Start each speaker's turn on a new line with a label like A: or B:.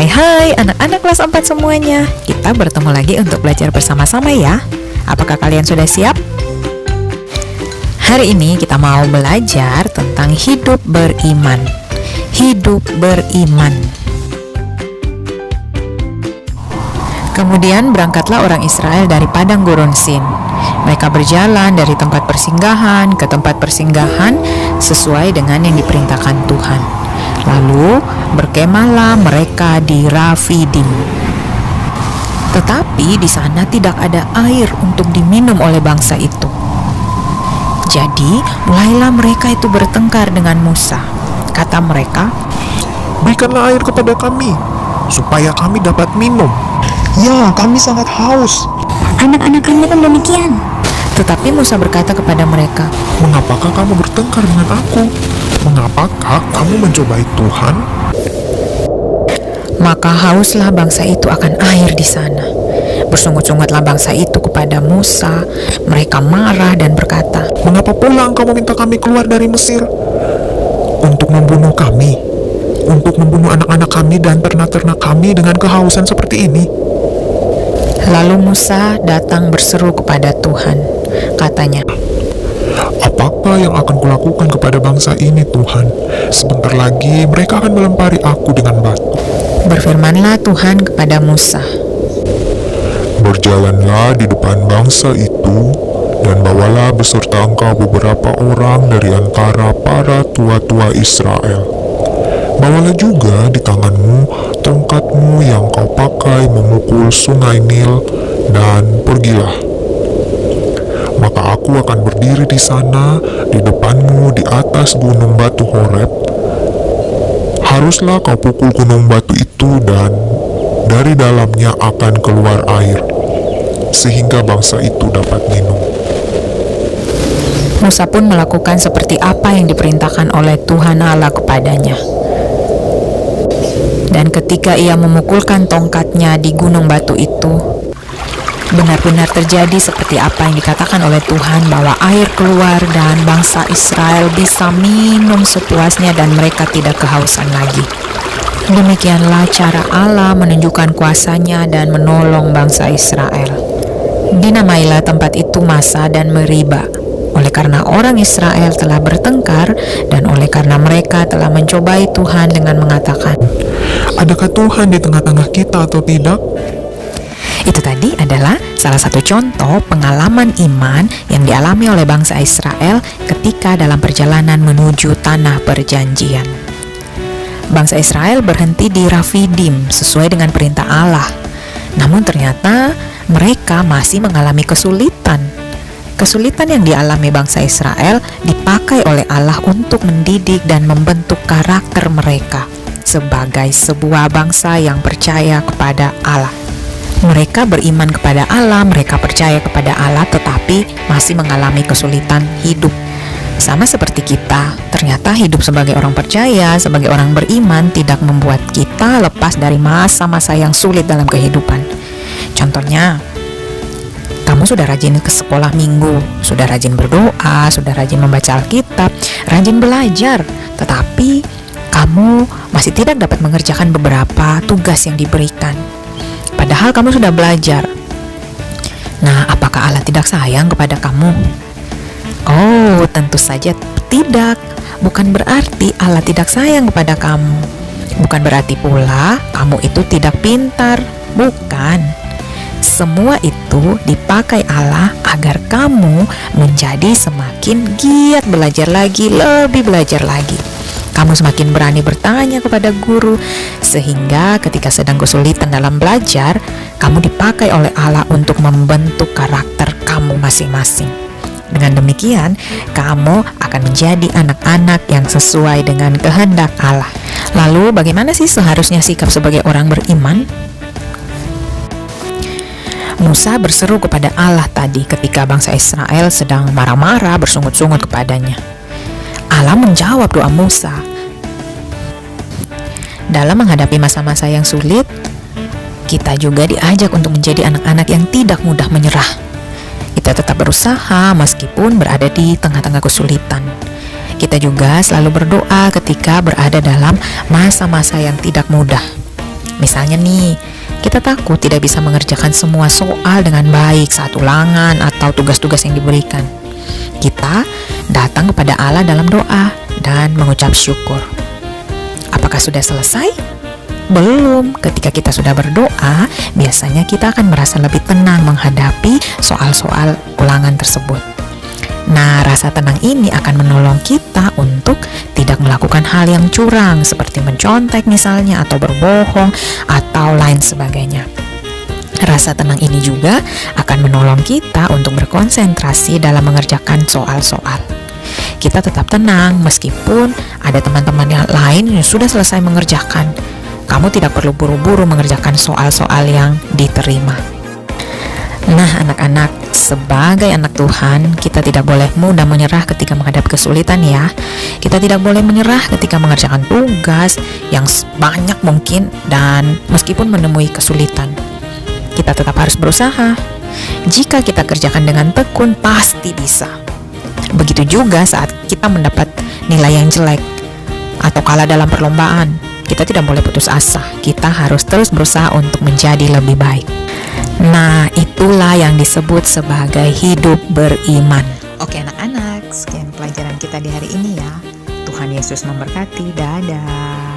A: Hai anak-anak kelas 4 semuanya. Kita bertemu lagi untuk belajar bersama-sama ya. Apakah kalian sudah siap? Hari ini kita mau belajar tentang hidup beriman. Hidup beriman. Kemudian berangkatlah orang Israel dari padang gurun Sin. Mereka berjalan dari tempat persinggahan ke tempat persinggahan sesuai dengan yang diperintahkan Tuhan. Lalu berkemahlah mereka di Rafidim. Tetapi di sana tidak ada air untuk diminum oleh bangsa itu. Jadi mulailah mereka itu bertengkar dengan Musa. Kata mereka,
B: "Berikanlah air kepada kami, supaya kami dapat minum. Ya, kami sangat haus."
C: Anak-anak kami pun demikian.
A: Tetapi Musa berkata kepada mereka,
B: "Mengapakah kamu bertengkar dengan aku? Mengapakah kamu mencobai Tuhan?"
A: maka hauslah bangsa itu akan air di sana. Bersungut-sungutlah bangsa itu kepada Musa. Mereka marah dan berkata,
B: "Mengapa pula engkau meminta kami keluar dari Mesir? Untuk membunuh kami, untuk membunuh anak-anak kami dan ternak-ternak kami dengan kehausan seperti ini?"
A: Lalu Musa datang berseru kepada Tuhan. Katanya,
B: "Apakah yang akan kulakukan kepada bangsa ini, Tuhan? Sebentar lagi mereka akan melempari aku dengan batu."
A: Berfirmanlah Tuhan kepada Musa,
B: "Berjalanlah di depan bangsa itu, dan bawalah beserta engkau beberapa orang dari antara para tua-tua Israel. Bawalah juga di tanganmu tongkatmu yang kau pakai memukul sungai Nil, dan pergilah. Maka aku akan berdiri di sana, di depanmu di atas gunung batu Horeb. Haruslah kau pukul gunung batu itu, dan dari dalamnya akan keluar air, sehingga bangsa itu dapat minum."
A: Musa pun melakukan seperti apa yang diperintahkan oleh Tuhan Allah kepadanya. Dan ketika ia memukulkan tongkatnya di gunung batu itu, benar-benar terjadi seperti apa yang dikatakan oleh Tuhan, bahwa air keluar dan bangsa Israel bisa minum sepuasnya dan mereka tidak kehausan lagi. Demikianlah cara Allah menunjukkan kuasanya dan menolong bangsa Israel. Dinamailah tempat itu Masa dan Meriba, oleh karena orang Israel telah bertengkar dan oleh karena mereka telah mencobai Tuhan dengan mengatakan,
B: Adakah Tuhan di tengah-tengah kita atau tidak?
A: Itu tadi adalah salah satu contoh pengalaman iman yang dialami oleh bangsa Israel ketika dalam perjalanan menuju tanah perjanjian. Bangsa Israel berhenti di Rafidim sesuai dengan perintah Allah. Namun ternyata mereka masih mengalami kesulitan. Kesulitan yang dialami bangsa Israel dipakai oleh Allah untuk mendidik dan membentuk karakter mereka sebagai sebuah bangsa yang percaya kepada Allah. Mereka beriman kepada Allah, mereka percaya kepada Allah, tetapi masih mengalami kesulitan hidup. Sama seperti kita, ternyata hidup sebagai orang percaya, sebagai orang beriman tidak membuat kita lepas dari masa-masa yang sulit dalam kehidupan. Contohnya, kamu sudah rajin ke sekolah minggu, sudah rajin berdoa, sudah rajin membaca Alkitab, rajin belajar, tetapi kamu masih tidak dapat mengerjakan beberapa tugas yang diberikan. Padahal kamu sudah belajar. Nah, apakah Allah tidak sayang kepada kamu? Oh, tentu saja tidak. Bukan berarti Allah tidak sayang kepada kamu. Bukan berarti pula kamu itu tidak pintar. Bukan. Semua itu dipakai Allah agar kamu menjadi semakin giat belajar lagi, lebih belajar lagi. Kamu semakin berani bertanya kepada guru, sehingga ketika sedang kesulitan dalam belajar, kamu dipakai oleh Allah untuk membentuk karakter kamu masing-masing. Dengan demikian, kamu akan menjadi anak-anak yang sesuai dengan kehendak Allah. Lalu, bagaimana sih seharusnya sikap sebagai orang beriman? Musa berseru kepada Allah tadi ketika bangsa Israel sedang marah-marah bersungut-sungut kepadanya. Allah menjawab doa Musa. Dalam menghadapi masa-masa yang sulit, kita juga diajak untuk menjadi anak-anak yang tidak mudah menyerah. Kita tetap berusaha meskipun berada di tengah-tengah kesulitan. Kita juga selalu berdoa ketika berada dalam masa-masa yang tidak mudah. Misalnya nih, kita takut tidak bisa mengerjakan semua soal dengan baik saat ulangan atau tugas-tugas yang diberikan. Kita datang kepada Allah dalam doa dan mengucap syukur. Apakah sudah selesai? Belum. Ketika kita sudah berdoa, biasanya kita akan merasa lebih tenang menghadapi soal-soal ulangan tersebut. Nah, rasa tenang ini akan menolong kita untuk tidak melakukan hal yang curang seperti mencontek misalnya, atau berbohong, atau lain sebagainya. Rasa tenang ini juga akan menolong kita untuk berkonsentrasi dalam mengerjakan soal-soal. Kita tetap tenang meskipun ada teman-teman yang lain yang sudah selesai mengerjakan. Kamu tidak perlu buru-buru mengerjakan soal-soal yang diterima. Nah, anak-anak, sebagai anak Tuhan, kita tidak boleh mudah menyerah ketika menghadapi kesulitan ya. Kita tidak boleh menyerah ketika mengerjakan tugas yang banyak mungkin dan meskipun menemui kesulitan. Kita tetap harus berusaha. Jika kita kerjakan dengan tekun, pasti bisa. Begitu juga saat kita mendapat nilai yang jelek atau kalah dalam perlombaan. Kita tidak boleh putus asa. Kita harus terus berusaha untuk menjadi lebih baik. Nah, itulah yang disebut sebagai hidup beriman. Oke anak-anak, sekian pelajaran kita di hari ini ya. Tuhan Yesus memberkati. Dadah.